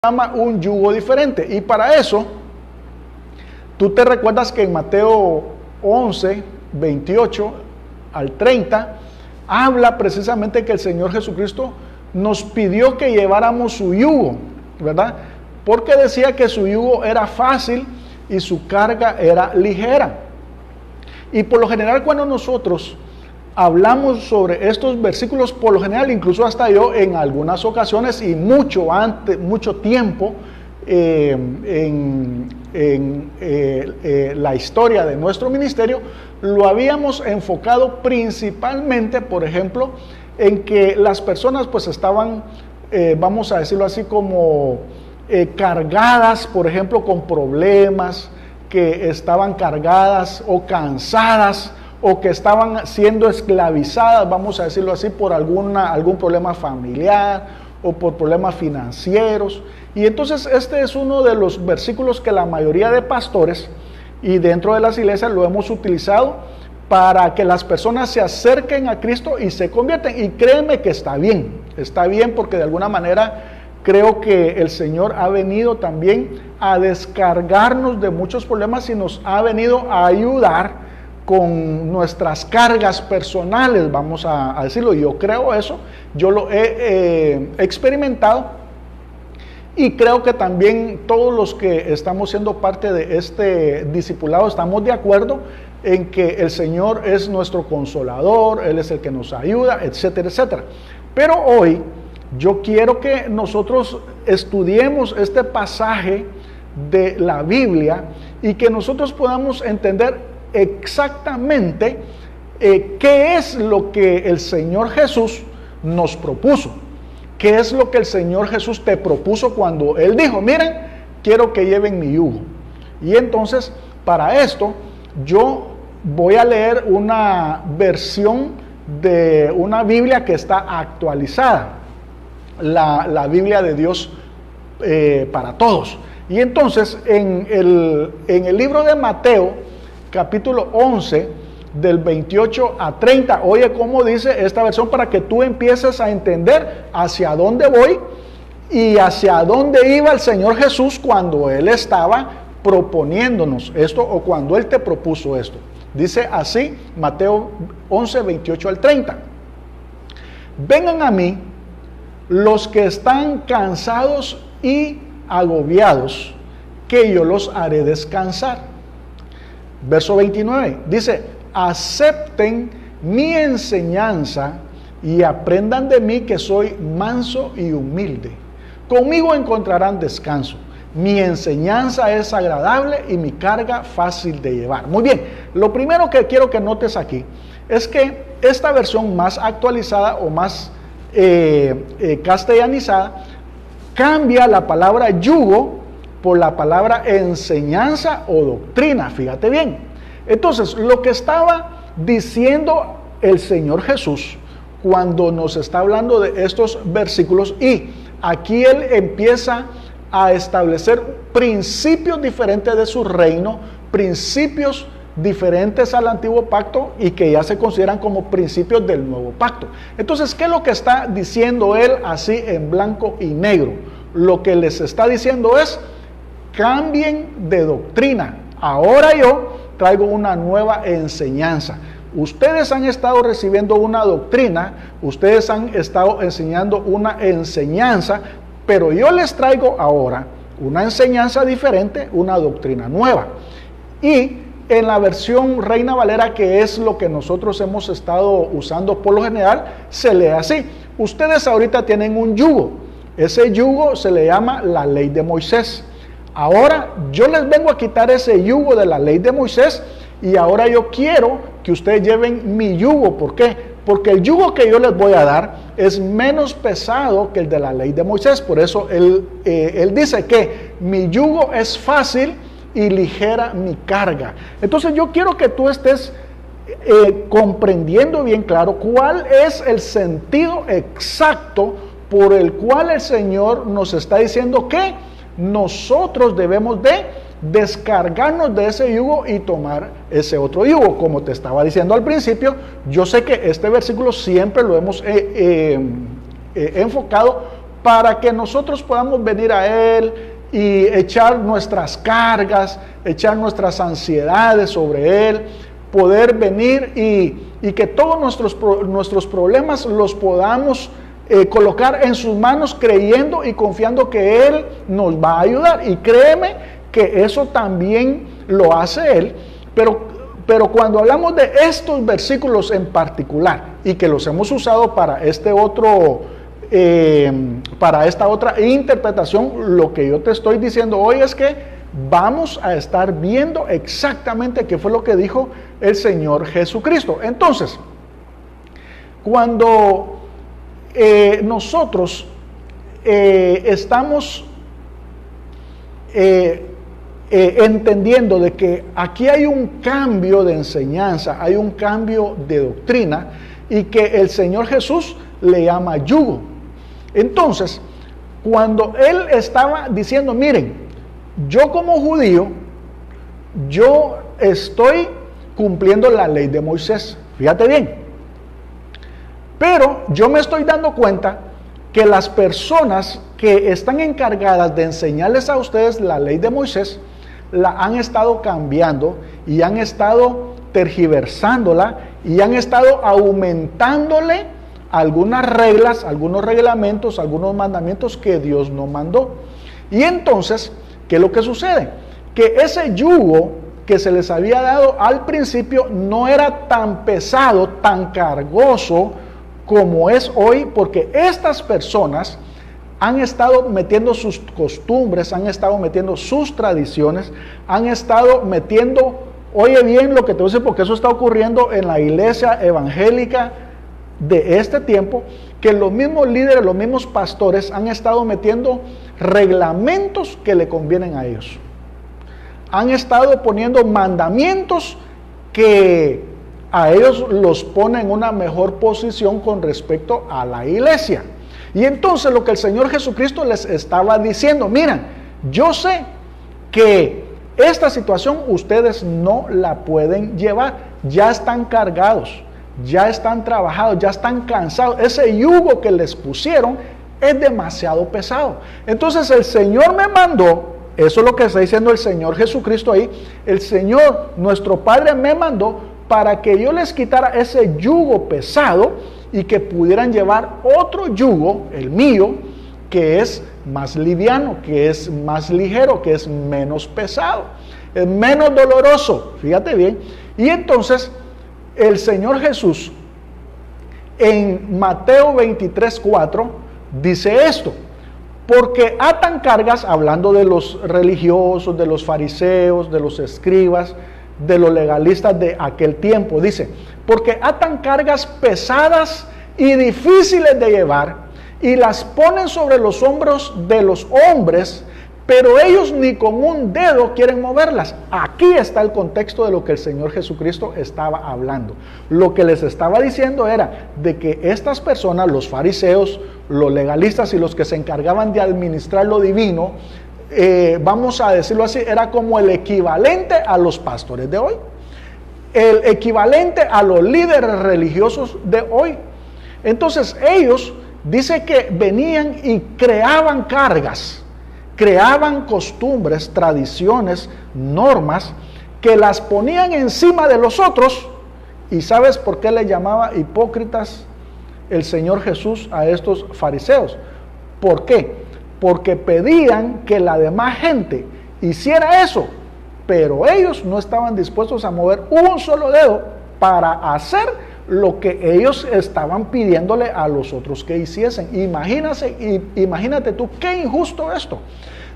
llama un yugo diferente. Y para eso, tú te recuerdas que en Mateo 11, 28 al 30, habla precisamente que el Señor Jesucristo nos pidió que lleváramos su yugo, ¿verdad? Porque decía que su yugo era fácil y su carga era ligera. Y por lo general, cuando nosotros hablamos sobre estos versículos, por lo general, incluso hasta yo en algunas ocasiones y mucho tiempo en la historia de nuestro ministerio, lo habíamos enfocado principalmente, por ejemplo, en que las personas pues estaban, vamos a decirlo así, como cargadas, por ejemplo, con problemas, que estaban cargadas o cansadas, o que estaban siendo esclavizadas, vamos a decirlo así, por algún problema familiar o por problemas financieros. Y entonces este es uno de los versículos que la mayoría de pastores y dentro de las iglesias lo hemos utilizado para que las personas se acerquen a Cristo y se convierten. Y créeme que está bien porque de alguna manera creo que el Señor ha venido también a descargarnos de muchos problemas y nos ha venido a ayudar con nuestras cargas personales, vamos a decirlo. Yo creo eso, yo lo he experimentado y creo que también todos los que estamos siendo parte de este discipulado estamos de acuerdo en que el Señor es nuestro consolador, Él es el que nos ayuda, etcétera, etcétera. Pero hoy yo quiero que nosotros estudiemos este pasaje de la Biblia y que nosotros podamos entender exactamente qué es lo que el Señor Jesús nos propuso, qué es lo que el Señor Jesús te propuso cuando Él dijo, miren, quiero que lleven mi yugo. Y entonces, para esto, yo voy a leer una versión de una Biblia que está actualizada, la Biblia de Dios para todos. Y entonces, en el libro de Mateo, capítulo 11, del 28 a 30. Oye, ¿cómo dice esta versión? Para que tú empieces a entender hacia dónde voy y hacia dónde iba el Señor Jesús cuando Él estaba proponiéndonos esto o cuando Él te propuso esto. Dice así, Mateo 11, 28 al 30. Vengan a mí los que están cansados y agobiados, que yo los haré descansar. Verso 29, dice, acepten mi enseñanza y aprendan de mí que soy manso y humilde. Conmigo encontrarán descanso. Mi enseñanza es agradable y mi carga fácil de llevar. Muy bien, lo primero que quiero que notes aquí es que esta versión más actualizada o más castellanizada cambia la palabra yugo por la palabra enseñanza o doctrina, fíjate bien. Entonces, lo que estaba diciendo el Señor Jesús cuando nos está hablando de estos versículos, y aquí Él empieza a establecer principios diferentes de su reino, principios diferentes al antiguo pacto y que ya se consideran como principios del nuevo pacto. Entonces, ¿qué es lo que está diciendo Él así en blanco y negro? Lo que les está diciendo es, cambien de doctrina. Ahora yo traigo una nueva enseñanza. Ustedes han estado recibiendo una doctrina, ustedes han estado enseñando una enseñanza, pero yo les traigo ahora una enseñanza diferente, una doctrina nueva. Y en la versión Reina Valera, que es lo que nosotros hemos estado usando por lo general, se lee así. Ustedes ahorita tienen un yugo. Ese yugo se le llama la ley de Moisés. Ahora yo les vengo a quitar ese yugo de la ley de Moisés y ahora yo quiero que ustedes lleven mi yugo. ¿Por qué? Porque el yugo que yo les voy a dar es menos pesado que el de la ley de Moisés. Por eso él dice que mi yugo es fácil y ligera mi carga. Entonces yo quiero que tú estés comprendiendo bien claro cuál es el sentido exacto por el cual el Señor nos está diciendo que nosotros debemos de descargarnos de ese yugo y tomar ese otro yugo. Como te estaba diciendo al principio, yo sé que este versículo siempre lo hemos enfocado para que nosotros podamos venir a Él y echar nuestras cargas, echar nuestras ansiedades sobre Él, poder venir y que todos nuestros problemas los podamos colocar en sus manos, creyendo y confiando que Él nos va a ayudar. Y créeme que eso también lo hace Él, pero cuando hablamos de estos versículos en particular, y que los hemos usado para para esta otra interpretación, lo que yo te estoy diciendo hoy es que vamos a estar viendo exactamente qué fue lo que dijo el Señor Jesucristo. Entonces, cuando nosotros estamos entendiendo de que aquí hay un cambio de enseñanza, hay un cambio de doctrina, y que el Señor Jesús le llama yugo. Entonces, cuando Él estaba diciendo, miren, yo como judío, yo estoy cumpliendo la ley de Moisés, fíjate bien, pero yo me estoy dando cuenta que las personas que están encargadas de enseñarles a ustedes la ley de Moisés, la han estado cambiando y han estado tergiversándola y han estado aumentándole algunas reglas, algunos reglamentos, algunos mandamientos que Dios no mandó. Y entonces, ¿qué es lo que sucede? Que ese yugo que se les había dado al principio no era tan pesado, tan cargoso como es hoy, porque estas personas han estado metiendo sus costumbres, han estado metiendo sus tradiciones, han estado metiendo, oye bien lo que te voy a decir, porque eso está ocurriendo en la iglesia evangélica de este tiempo, que los mismos líderes, los mismos pastores han estado metiendo reglamentos que le convienen a ellos. Han estado poniendo mandamientos que a ellos los ponen en una mejor posición con respecto a la iglesia. Y entonces lo que el Señor Jesucristo les estaba diciendo, miren, yo sé que esta situación ustedes no la pueden llevar, ya están cargados, ya están trabajados, ya están cansados, ese yugo que les pusieron es demasiado pesado. Entonces el Señor me mandó, eso es lo que está diciendo el Señor Jesucristo ahí, el Señor, nuestro Padre me mandó para que yo les quitara ese yugo pesado y que pudieran llevar otro yugo, el mío, que es más liviano, que es más ligero, que es menos pesado, es menos doloroso, fíjate bien. Y entonces el Señor Jesús en Mateo 23:4 dice esto: porque atan cargas, hablando de los religiosos, de los fariseos, de los escribas, de los legalistas de aquel tiempo, dice, porque atan cargas pesadas y difíciles de llevar y las ponen sobre los hombros de los hombres, pero ellos ni con un dedo quieren moverlas. Aquí está el contexto de lo que el Señor Jesucristo estaba hablando. Lo que les estaba diciendo era de que estas personas, los fariseos, los legalistas y los que se encargaban de administrar lo divino, vamos a decirlo así, era como el equivalente a los pastores de hoy, el equivalente a los líderes religiosos de hoy. Entonces ellos, dice que venían y creaban cargas, creaban costumbres, tradiciones, normas, que las ponían encima de los otros. ¿Y sabes por qué le llamaba hipócritas el Señor Jesús a estos fariseos? ¿Por qué? Porque pedían que la demás gente hiciera eso, pero ellos no estaban dispuestos a mover un solo dedo para hacer lo que ellos estaban pidiéndole a los otros que hiciesen. Imagínate tú qué injusto esto,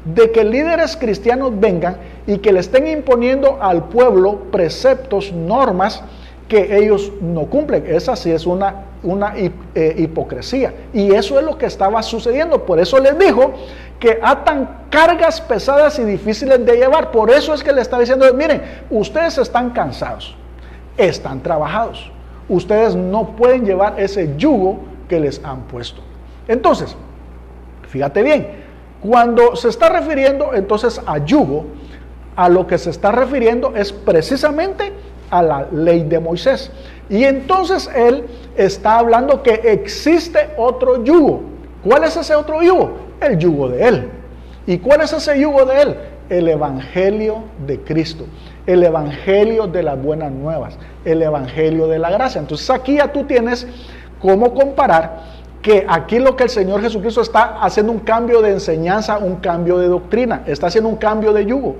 de que líderes cristianos vengan y que le estén imponiendo al pueblo preceptos, normas que ellos no cumplen. Esa sí es una hipocresía, y eso es lo que estaba sucediendo. Por eso les dijo que atan cargas pesadas y difíciles de llevar. Por eso es que le está diciendo, miren, ustedes están cansados, están trabajados, ustedes no pueden llevar ese yugo que les han puesto. Entonces, fíjate bien, cuando se está refiriendo entonces a yugo, a lo que se está refiriendo es precisamente a la ley de Moisés. Y entonces él está hablando que existe otro yugo. ¿Cuál es ese otro yugo? El yugo de Él. ¿Y cuál es ese yugo de Él? El Evangelio de Cristo, el Evangelio de las buenas nuevas, el Evangelio de la gracia. Entonces aquí ya tú tienes cómo comparar que aquí lo que el Señor Jesucristo está haciendo un cambio de enseñanza, un cambio de doctrina, está haciendo un cambio de yugo.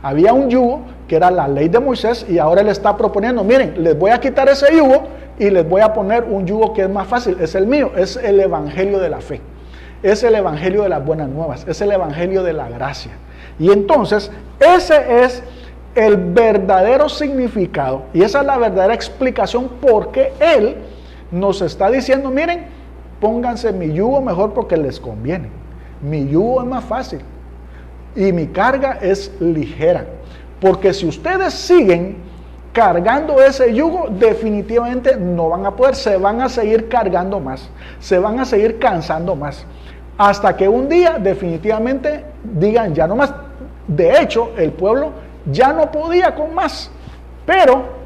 Había un yugo que era la ley de Moisés y ahora Él está proponiendo, miren, les voy a quitar ese yugo y les voy a poner un yugo que es más fácil, es el mío, es el Evangelio de la fe, es el Evangelio de las buenas nuevas, es el Evangelio de la gracia. Y entonces, ese es el verdadero significado y esa es la verdadera explicación por qué Él nos está diciendo, miren, pónganse mi yugo mejor porque les conviene. Mi yugo es más fácil y mi carga es ligera. Porque si ustedes siguen cargando ese yugo, definitivamente no van a poder, se van a seguir cargando más, se van a seguir cansando más. Hasta que un día definitivamente digan ya no más. De hecho, el pueblo ya no podía con más, pero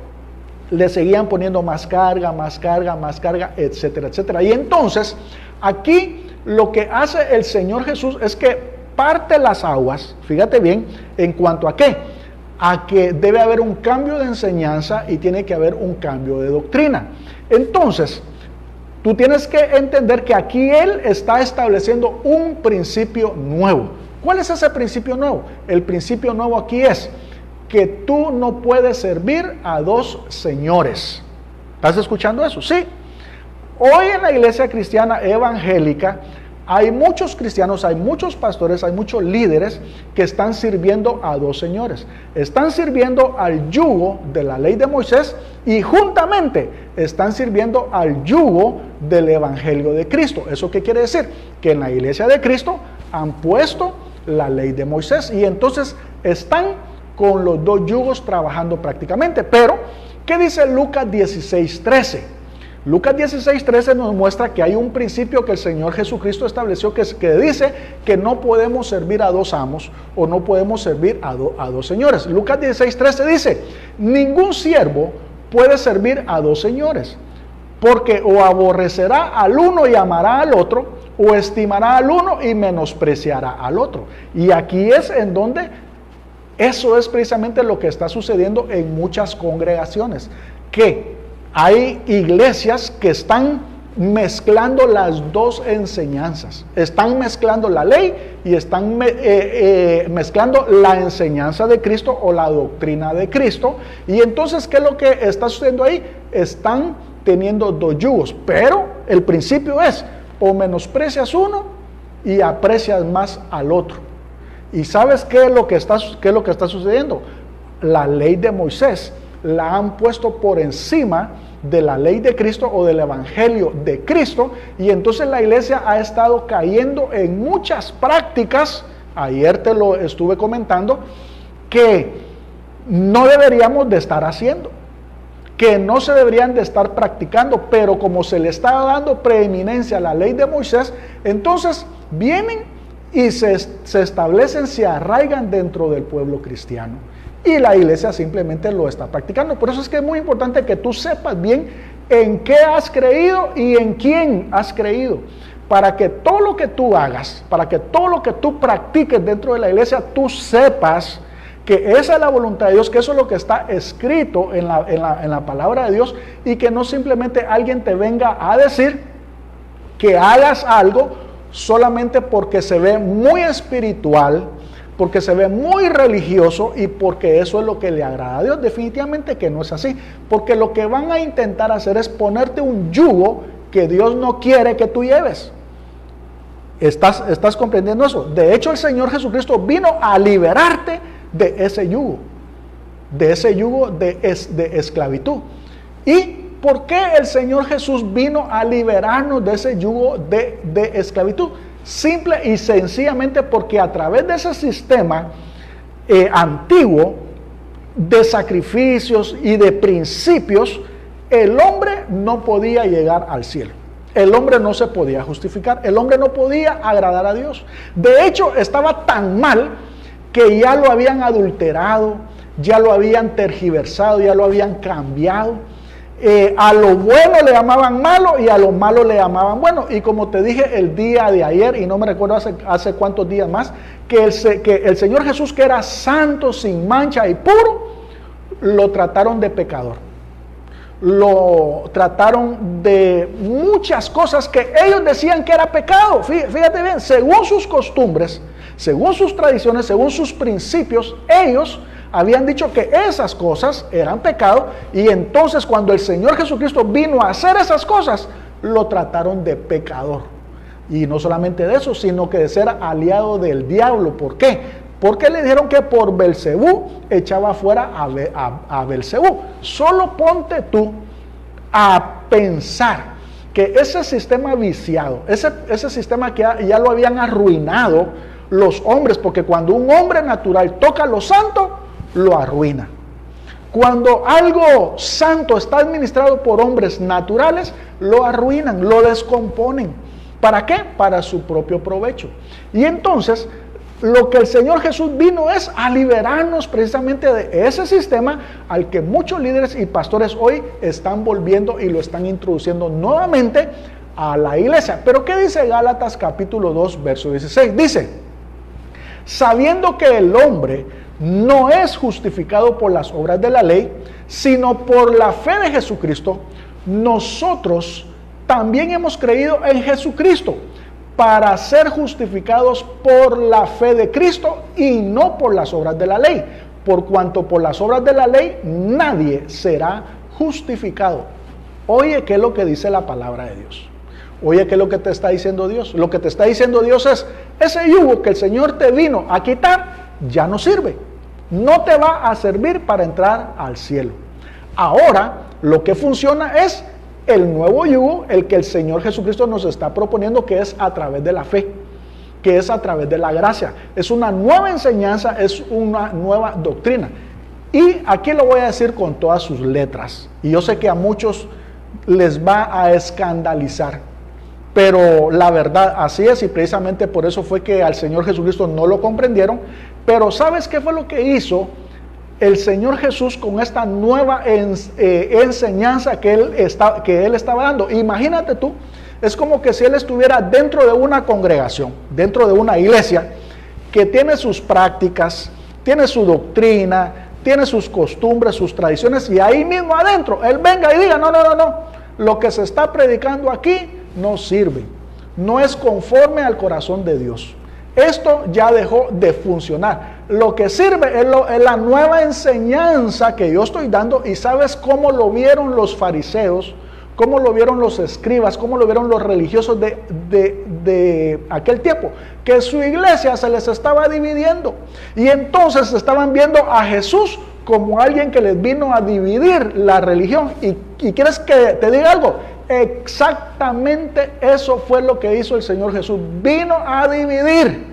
le seguían poniendo más carga, etcétera, etcétera. Y entonces, aquí lo que hace el Señor Jesús es que parte las aguas, fíjate bien, ¿en cuanto a qué? A que debe haber un cambio de enseñanza y tiene que haber un cambio de doctrina. Entonces, tú tienes que entender que aquí Él está estableciendo un principio nuevo. ¿Cuál es ese principio nuevo? El principio nuevo aquí es que tú no puedes servir a dos señores. ¿Estás escuchando eso? Sí. Hoy en la iglesia cristiana evangélica hay muchos cristianos, hay muchos pastores, hay muchos líderes que están sirviendo a dos señores. Están sirviendo al yugo de la ley de Moisés y juntamente están sirviendo al yugo del Evangelio de Cristo. ¿Eso qué quiere decir? Que en la iglesia de Cristo han puesto la ley de Moisés y entonces están con los dos yugos trabajando prácticamente. Pero, ¿qué dice Lucas 16:13? Lucas 16:13 nos muestra que hay un principio que el Señor Jesucristo estableció que dice que no podemos servir a dos amos o no podemos servir a dos señores. Lucas 16:13 dice, ningún siervo puede servir a dos señores, porque o aborrecerá al uno y amará al otro, o estimará al uno y menospreciará al otro. Y aquí es en donde eso es precisamente lo que está sucediendo en muchas congregaciones, que hay iglesias que están mezclando las dos enseñanzas, están mezclando la ley y están mezclando la enseñanza de Cristo o la doctrina de Cristo. Y entonces, ¿qué es lo que está sucediendo ahí? Están teniendo dos yugos, pero el principio es, o menosprecias uno y aprecias más al otro. ¿Y sabes qué es lo que está sucediendo? La ley de Moisés la han puesto por encima de la ley de Cristo o del Evangelio de Cristo, y entonces la iglesia ha estado cayendo en muchas prácticas, ayer te lo estuve comentando, que no deberíamos de estar haciendo, que no se deberían de estar practicando, pero como se le está dando preeminencia a la ley de Moisés, entonces vienen y se establecen, se arraigan dentro del pueblo cristiano. Y la iglesia simplemente lo está practicando. Por eso es que es muy importante que tú sepas bien en qué has creído y en quién has creído. Para que todo lo que tú hagas, para que todo lo que tú practiques dentro de la iglesia, tú sepas que esa es la voluntad de Dios, que eso es lo que está escrito en la palabra de Dios, y que no simplemente alguien te venga a decir que hagas algo solamente porque se ve muy espiritual, porque se ve muy religioso y porque eso es lo que le agrada a Dios. Definitivamente que no es así, porque lo que van a intentar hacer es ponerte un yugo que Dios no quiere que tú lleves. ¿Estás comprendiendo eso? De hecho, el Señor Jesucristo vino a liberarte de ese yugo de esclavitud. ¿Y por qué el Señor Jesús vino a liberarnos de ese yugo de esclavitud? Simple y sencillamente porque a través de ese sistema antiguo de sacrificios y de principios, el hombre no podía llegar al cielo. El hombre no se podía justificar, el hombre no podía agradar a Dios. De hecho, estaba tan mal que ya lo habían adulterado, ya lo habían tergiversado, ya lo habían cambiado. A lo bueno le llamaban malo y a lo malo le llamaban bueno. Y como te dije el día de ayer, y no me recuerdo hace cuántos días más, que el Señor Jesús, que era santo, sin mancha y puro, lo trataron de pecador. Lo trataron de muchas cosas que ellos decían que era pecado. Fíjate bien, según sus costumbres, según sus tradiciones, según sus principios, ellos habían dicho que esas cosas eran pecado, y entonces cuando el Señor Jesucristo vino a hacer esas cosas, lo trataron de pecador. Y no solamente de eso, sino que de ser aliado del diablo. ¿Por qué? Porque le dijeron que por Belcebú echaba fuera a Belcebú. Solo ponte tú a pensar que ese sistema viciado, ese sistema que ya lo habían arruinado los hombres, porque cuando un hombre natural toca lo santo, lo arruina. Cuando algo santo está administrado por hombres naturales, lo arruinan, lo descomponen. ¿Para qué? Para su propio provecho. Y entonces, lo que el Señor Jesús vino es a liberarnos precisamente de ese sistema al que muchos líderes y pastores hoy están volviendo y lo están introduciendo nuevamente a la iglesia. Pero ¿qué dice Gálatas capítulo 2, verso 16? Dice: sabiendo que el hombre no es justificado por las obras de la ley, sino por la fe de Jesucristo, nosotros también hemos creído en Jesucristo para ser justificados por la fe de Cristo y no por las obras de la ley, por cuanto por las obras de la ley nadie será justificado. Oye, ¿qué es lo que dice la palabra de Dios? Oye, ¿qué es lo que te está diciendo Dios? Lo que te está diciendo Dios es: ese yugo que el Señor te vino a quitar ya no sirve, no te va a servir para entrar al cielo. Ahora lo que funciona es el nuevo yugo, el que el Señor Jesucristo nos está proponiendo, que es a través de la fe, que es a través de la gracia. Es una nueva enseñanza, es una nueva doctrina. Y aquí lo voy a decir con todas sus letras, y yo sé que a muchos les va a escandalizar, pero la verdad así es, y precisamente por eso fue que al Señor Jesucristo no lo comprendieron. Pero ¿sabes qué fue lo que hizo el Señor Jesús con esta nueva enseñanza que Él estaba dando? Imagínate tú, es como que si Él estuviera dentro de una congregación, dentro de una iglesia, que tiene sus prácticas, tiene su doctrina, tiene sus costumbres, sus tradiciones, y ahí mismo adentro, Él venga y diga: no, lo que se está predicando aquí no sirve, no es conforme al corazón de Dios. Esto ya dejó de funcionar. Lo que sirve es la nueva enseñanza que yo estoy dando. Y ¿sabes cómo lo vieron los fariseos? ¿Cómo lo vieron los escribas? ¿Cómo lo vieron los religiosos de aquel tiempo? Que su iglesia se les estaba dividiendo. Y entonces estaban viendo a Jesús como alguien que les vino a dividir la religión. ¿Y quieres que te diga algo? Exactamente eso fue lo que hizo el Señor Jesús. Vino a dividir.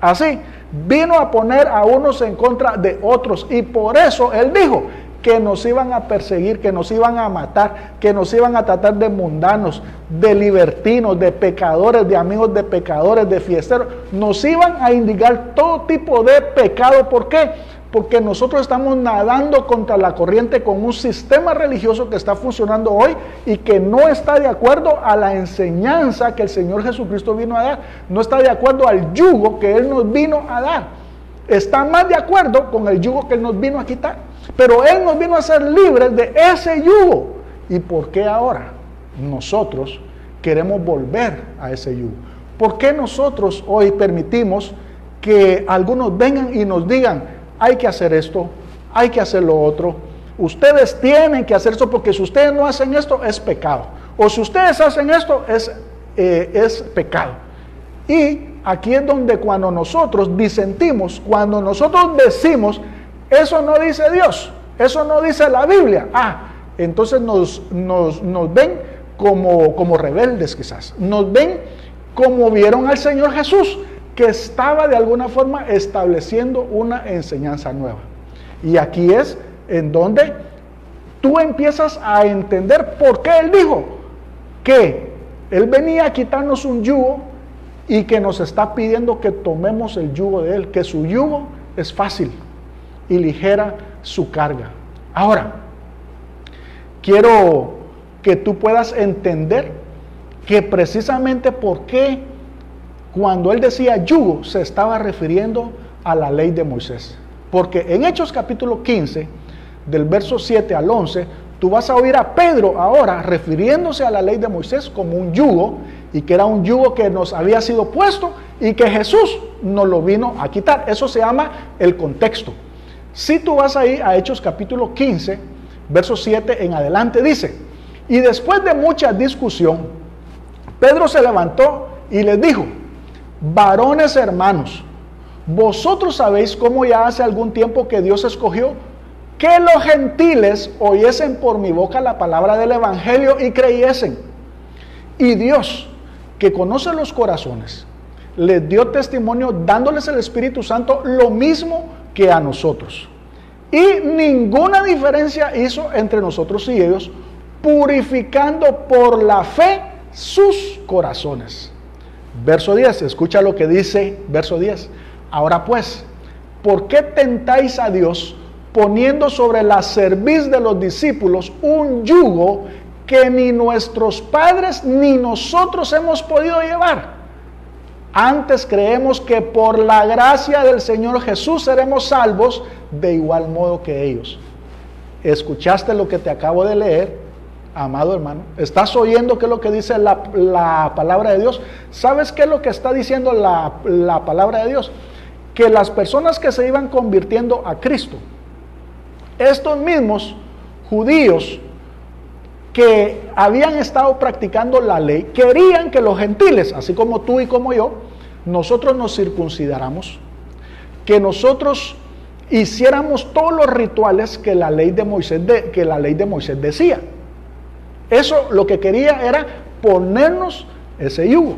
Así, vino a poner a unos en contra de otros. Y por eso Él dijo que nos iban a perseguir, que nos iban a matar, que nos iban a tratar de mundanos, de libertinos, de pecadores, de amigos de pecadores, de fiesteros. Nos iban a indicar todo tipo de pecado. ¿Por qué? Porque nosotros estamos nadando contra la corriente con un sistema religioso que está funcionando hoy y que no está de acuerdo a la enseñanza que el Señor Jesucristo vino a dar. No está de acuerdo al yugo que Él nos vino a dar. Está más de acuerdo con el yugo que Él nos vino a quitar. Pero Él nos vino a ser libres de ese yugo. ¿Y por qué ahora nosotros queremos volver a ese yugo? ¿Por qué nosotros hoy permitimos que algunos vengan y nos digan: hay que hacer esto, hay que hacer lo otro, ustedes tienen que hacer esto, porque si ustedes no hacen esto es pecado, o si ustedes hacen esto es pecado? Y aquí es donde cuando nosotros disentimos, cuando nosotros decimos: eso no dice Dios, eso no dice la Biblia, entonces nos ven como rebeldes quizás, nos ven como vieron al Señor Jesús, que estaba de alguna forma estableciendo una enseñanza nueva. Y aquí es en donde tú empiezas a entender por qué Él dijo que Él venía a quitarnos un yugo y que nos está pidiendo que tomemos el yugo de Él, que su yugo es fácil y ligera su carga. Ahora, quiero que tú puedas entender que precisamente por qué cuando él decía yugo se estaba refiriendo a la ley de Moisés. Porque en Hechos capítulo 15, del verso 7 al 11, tú vas a oír a Pedro ahora refiriéndose a la ley de Moisés como un yugo, y que era un yugo que nos había sido puesto y que Jesús nos lo vino a quitar. Eso se llama el contexto. Si tú vas ahí a Hechos capítulo 15, verso 7 en adelante, dice: y después de mucha discusión, Pedro se levantó y les dijo: varones hermanos, vosotros sabéis cómo ya hace algún tiempo que Dios escogió que los gentiles oyesen por mi boca la palabra del evangelio y creyesen. Y Dios, que conoce los corazones, les dio testimonio dándoles el Espíritu Santo lo mismo que a nosotros. Y ninguna diferencia hizo entre nosotros y ellos, purificando por la fe sus corazones. Verso 10, escucha lo que dice verso 10. Ahora pues, ¿por qué tentáis a Dios poniendo sobre la cerviz de los discípulos un yugo que ni nuestros padres ni nosotros hemos podido llevar? Antes creemos que por la gracia del Señor Jesús seremos salvos de igual modo que ellos. ¿Escuchaste lo que te acabo de leer, amado hermano? ¿Estás oyendo qué es lo que dice la palabra de Dios? ¿Sabes qué es lo que está diciendo la palabra de Dios? Que las personas que se iban convirtiendo a Cristo, estos mismos judíos que habían estado practicando la ley, querían que los gentiles, así como tú y como yo, nosotros nos circuncidáramos, que nosotros hiciéramos todos los rituales que la ley de Moisés decía. Eso lo que quería era ponernos ese yugo.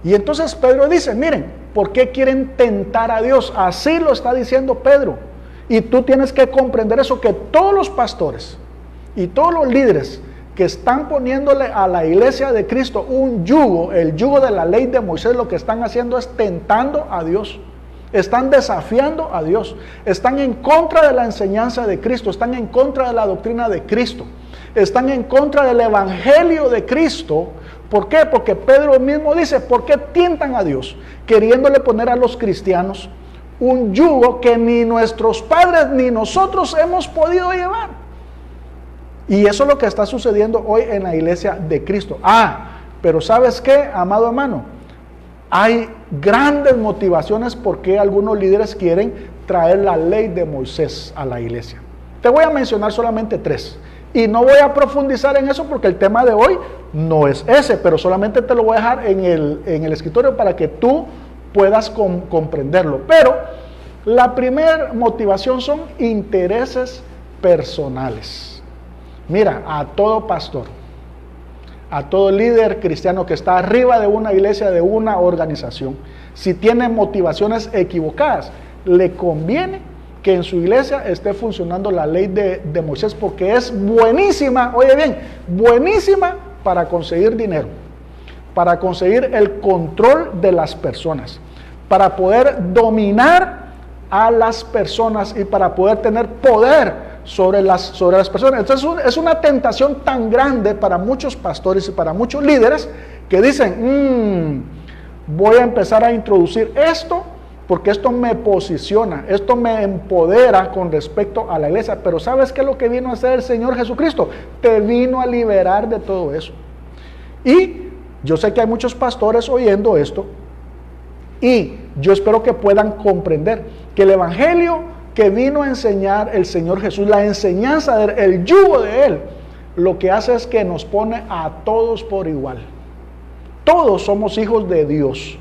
Y entonces Pedro dice: miren, ¿por qué quieren tentar a Dios? Así lo está diciendo Pedro. Y tú tienes que comprender eso, que todos los pastores y todos los líderes que están poniéndole a la iglesia de Cristo un yugo, el yugo de la ley de Moisés, lo que están haciendo es tentando a Dios. Están desafiando a Dios. Están en contra de la enseñanza de Cristo. Están en contra de la doctrina de Cristo. Están en contra del evangelio de Cristo. ¿Por qué? Porque Pedro mismo dice: ¿por qué tientan a Dios? Queriéndole poner a los cristianos un yugo que ni nuestros padres ni nosotros hemos podido llevar. Y eso es lo que está sucediendo hoy en la iglesia de Cristo. Pero ¿sabes qué, amado hermano? Hay grandes motivaciones por qué algunos líderes quieren traer la ley de Moisés a la iglesia. Te voy a mencionar solamente 3. Y no voy a profundizar en eso porque el tema de hoy no es ese, pero solamente te lo voy a dejar en el escritorio para que tú puedas comprenderlo. Pero la primera motivación son intereses personales. Mira, a todo pastor, a todo líder cristiano que está arriba de una iglesia, de una organización, si tiene motivaciones equivocadas, le conviene que en su iglesia esté funcionando la ley de Moisés, porque es buenísima, oye bien, buenísima para conseguir dinero, para conseguir el control de las personas, para poder dominar a las personas y para poder tener poder sobre las personas. Entonces es una tentación tan grande para muchos pastores y para muchos líderes que dicen: voy a empezar a introducir esto porque esto me posiciona, esto me empodera con respecto a la iglesia. Pero ¿sabes qué es lo que vino a hacer el Señor Jesucristo? Te vino a liberar de todo eso. Y yo sé que hay muchos pastores oyendo esto, y yo espero que puedan comprender que el evangelio que vino a enseñar el Señor Jesús, la enseñanza del yugo de Él, lo que hace es que nos pone a todos por igual. Todos somos hijos de Dios.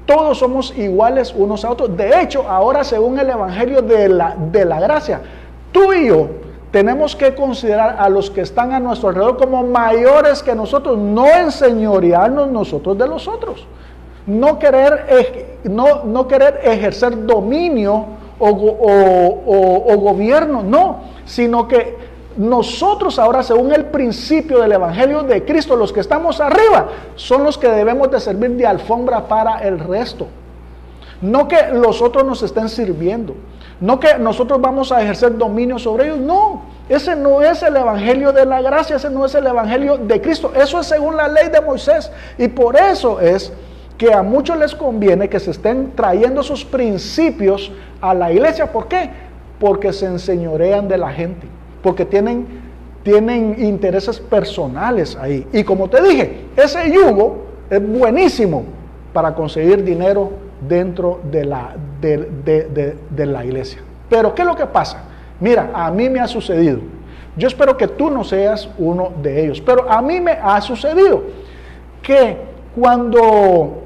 Todos somos iguales unos a otros. De hecho, ahora según el evangelio de la gracia, tú y yo tenemos que considerar a los que están a nuestro alrededor como mayores que nosotros, no enseñorearnos nosotros de los otros. No querer ejercer dominio o gobierno, no, sino que nosotros ahora, según el principio del evangelio de Cristo, los que estamos arriba son los que debemos de servir de alfombra para el resto. No que los otros nos estén sirviendo, no que nosotros vamos a ejercer dominio sobre ellos, no. Ese no es el evangelio de la gracia, ese no es el evangelio de Cristo. Eso es según la ley de Moisés. Y por eso es que a muchos les conviene que se estén trayendo sus principios a la iglesia. ¿Por qué? Porque se enseñorean de la gente, porque tienen intereses personales ahí. Y como te dije, ese yugo es buenísimo para conseguir dinero dentro de la iglesia. Pero ¿qué es lo que pasa? Mira, a mí me ha sucedido. Yo espero que tú no seas uno de ellos, pero a mí me ha sucedido que cuando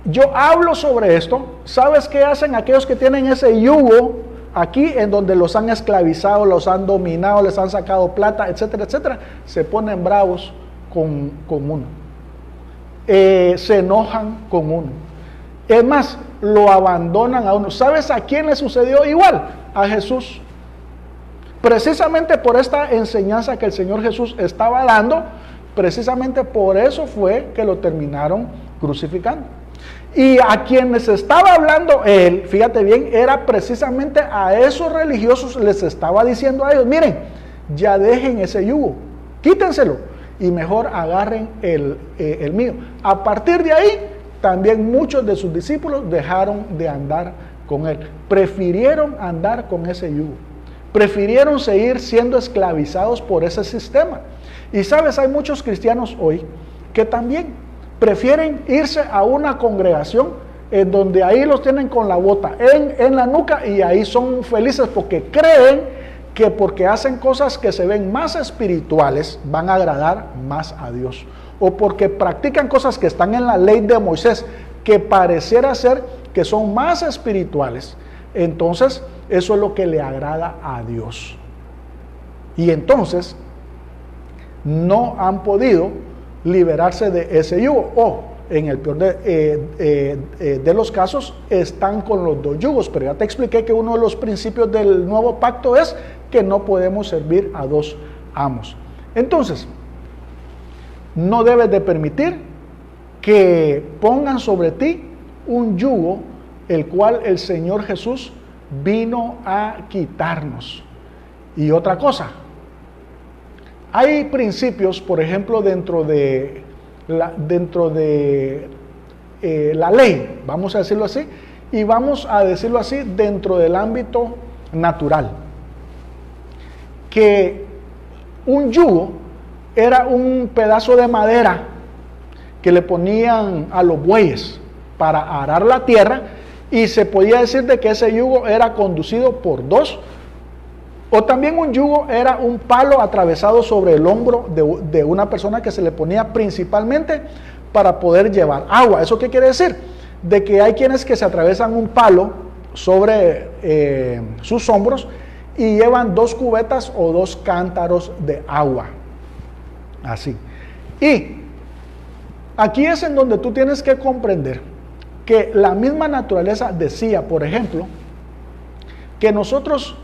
yo hablo sobre esto, ¿sabes qué hacen aquellos que tienen ese yugo aquí en donde los han esclavizado, los han dominado, les han sacado plata, etcétera, etcétera? Se ponen bravos con uno, se enojan con uno, es más, lo abandonan a uno. ¿Sabes a quién le sucedió igual? A Jesús. Precisamente por esta enseñanza que el Señor Jesús estaba dando, precisamente por eso fue que lo terminaron crucificando. Y a quienes estaba hablando él, fíjate bien, era precisamente a esos religiosos, les estaba diciendo a ellos: miren, ya dejen ese yugo, quítenselo y mejor agarren el mío. A partir de ahí, también muchos de sus discípulos dejaron de andar con él, prefirieron andar con ese yugo, prefirieron seguir siendo esclavizados por ese sistema. Y sabes, hay muchos cristianos hoy que también prefieren irse a una congregación en donde ahí los tienen con la bota en la nuca y ahí son felices porque creen que porque hacen cosas que se ven más espirituales van a agradar más a Dios, o porque practican cosas que están en la ley de Moisés que pareciera ser que son más espirituales, entonces eso es lo que le agrada a Dios. Y entonces no han podido liberarse de ese yugo, o en el peor de los casos están con los dos yugos. Pero ya te expliqué que uno de los principios del nuevo pacto es que no podemos servir a dos amos. Entonces, no debes de permitir que pongan sobre ti un yugo el cual el Señor Jesús vino a quitarnos. Y otra cosa, hay principios, por ejemplo, dentro de la ley, vamos a decirlo así, y vamos a decirlo así dentro del ámbito natural, que un yugo era un pedazo de madera que le ponían a los bueyes para arar la tierra, y se podía decir de que ese yugo era conducido por dos. O también un yugo era un palo atravesado sobre el hombro de una persona que se le ponía principalmente para poder llevar agua. ¿Eso qué quiere decir? De que hay quienes que se atravesan un palo sobre sus hombros y llevan 2 cubetas o 2 cántaros de agua. Así. Y aquí es en donde tú tienes que comprender que la misma naturaleza decía, por ejemplo, que nosotros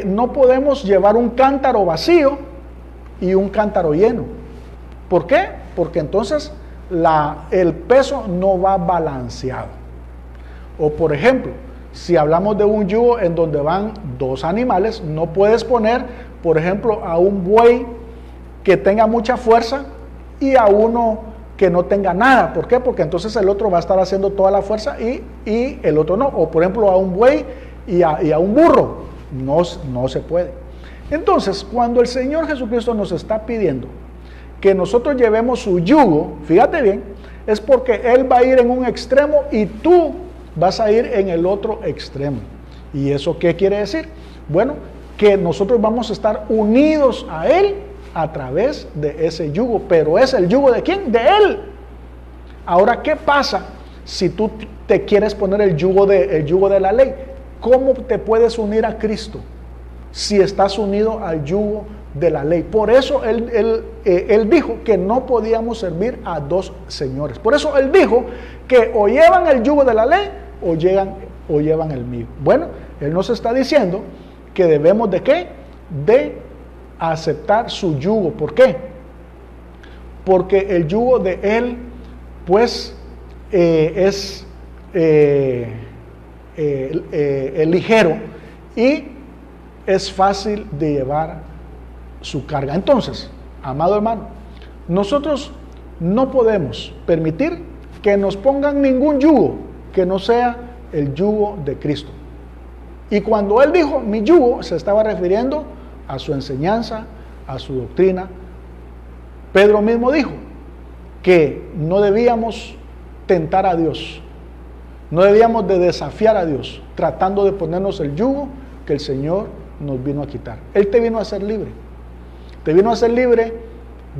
no podemos llevar un cántaro vacío y un cántaro lleno. ¿Por qué? Porque entonces el peso no va balanceado. O por ejemplo, si hablamos de un yugo en donde van 2 animales, no puedes poner, por ejemplo, a un buey que tenga mucha fuerza y a uno que no tenga nada. ¿Por qué? Porque entonces el otro va a estar haciendo toda la fuerza y el otro no. O por ejemplo, a un buey y a un burro. No se puede. Entonces, cuando el Señor Jesucristo nos está pidiendo que nosotros llevemos su yugo, fíjate bien, es porque Él va a ir en un extremo y tú vas a ir en el otro extremo. ¿Y eso qué quiere decir? Bueno, que nosotros vamos a estar unidos a Él a través de ese yugo. Pero ¿es el yugo de quién? De Él. Ahora, ¿qué pasa si tú te quieres poner el yugo de la ley? ¿Cómo te puedes unir a Cristo si estás unido al yugo de la ley? Por eso él dijo que no podíamos servir a 2 señores. Por eso Él dijo que o llevan el yugo de la ley o llevan el mío. Bueno, Él nos está diciendo que debemos ¿de qué? De aceptar su yugo. ¿Por qué? Porque el yugo de Él pues es ligero y es fácil de llevar su carga. Entonces, amado hermano, nosotros no podemos permitir que nos pongan ningún yugo que no sea el yugo de Cristo. Y cuando él dijo mi yugo, se estaba refiriendo a su enseñanza, a su doctrina. Pedro mismo dijo que no debíamos tentar a Dios, no debíamos de desafiar a Dios, tratando de ponernos el yugo que el Señor nos vino a quitar. Él te vino a hacer libre. Te vino a hacer libre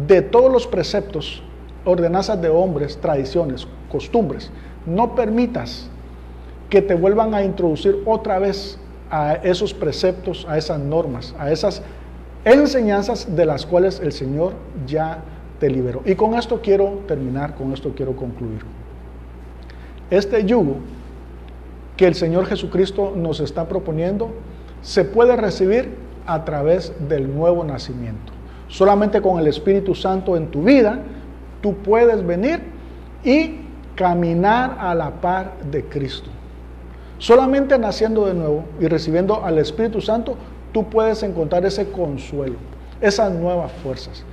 de todos los preceptos, ordenanzas de hombres, tradiciones, costumbres. No permitas que te vuelvan a introducir otra vez a esos preceptos, a esas normas, a esas enseñanzas de las cuales el Señor ya te liberó. Y con esto quiero terminar, con esto quiero concluir. Este yugo que el Señor Jesucristo nos está proponiendo se puede recibir a través del nuevo nacimiento. Solamente con el Espíritu Santo en tu vida, tú puedes venir y caminar a la par de Cristo. Solamente naciendo de nuevo y recibiendo al Espíritu Santo, tú puedes encontrar ese consuelo, esas nuevas fuerzas.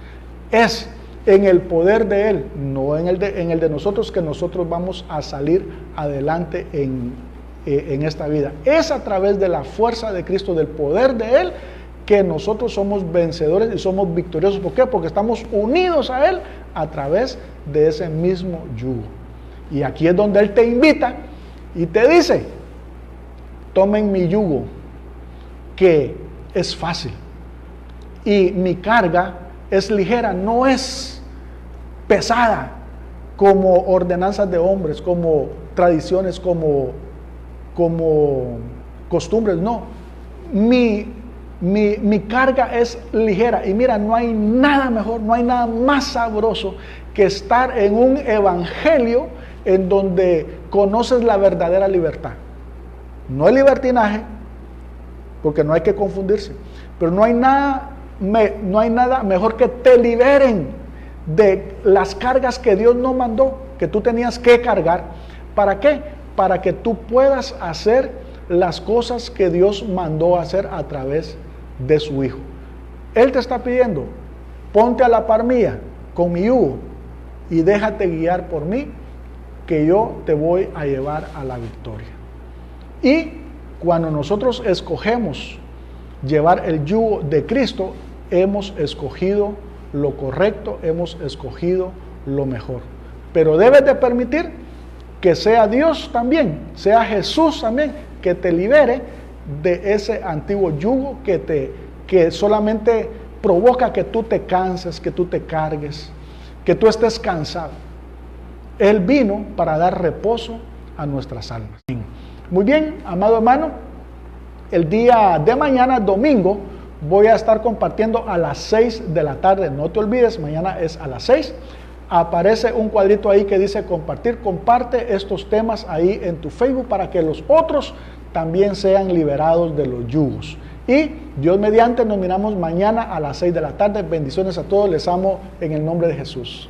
Es en el poder de Él, no en el de nosotros, que nosotros vamos a salir adelante en esta vida. Es a través de la fuerza de Cristo, del poder de Él, que nosotros somos vencedores y somos victoriosos. ¿Por qué? Porque estamos unidos a Él a través de ese mismo yugo. Y aquí es donde Él te invita y te dice: tomen mi yugo, que es fácil, y mi carga es ligera, no es pesada como ordenanzas de hombres, como tradiciones, como costumbres. No, mi carga es ligera. Y mira, no hay nada mejor, no hay nada más sabroso que estar en un evangelio en donde conoces la verdadera libertad. No es libertinaje, porque no hay que confundirse, pero no hay nada mejor que te liberen de las cargas que Dios no mandó, que tú tenías que cargar. ¿Para qué? Para que tú puedas hacer las cosas que Dios mandó hacer a través de su Hijo. Él te está pidiendo: ponte a la par mía con mi yugo y déjate guiar por mí, que yo te voy a llevar a la victoria. Y cuando nosotros escogemos llevar el yugo de Cristo, hemos escogido lo correcto, hemos escogido lo mejor. Pero debes de permitir que sea Dios también, sea Jesús también, que te libere de ese antiguo yugo que solamente provoca que tú te canses, que tú te cargues, que tú estés cansado. Él vino para dar reposo a nuestras almas. Muy bien, amado hermano, el día de mañana, domingo, voy a estar compartiendo a las 6 de la tarde. No te olvides, mañana es a las 6. Aparece un cuadrito ahí que dice compartir. Comparte estos temas ahí en tu Facebook para que los otros también sean liberados de los yugos. Y Dios mediante, nos miramos mañana a las 6 de la tarde. Bendiciones a todos, les amo en el nombre de Jesús.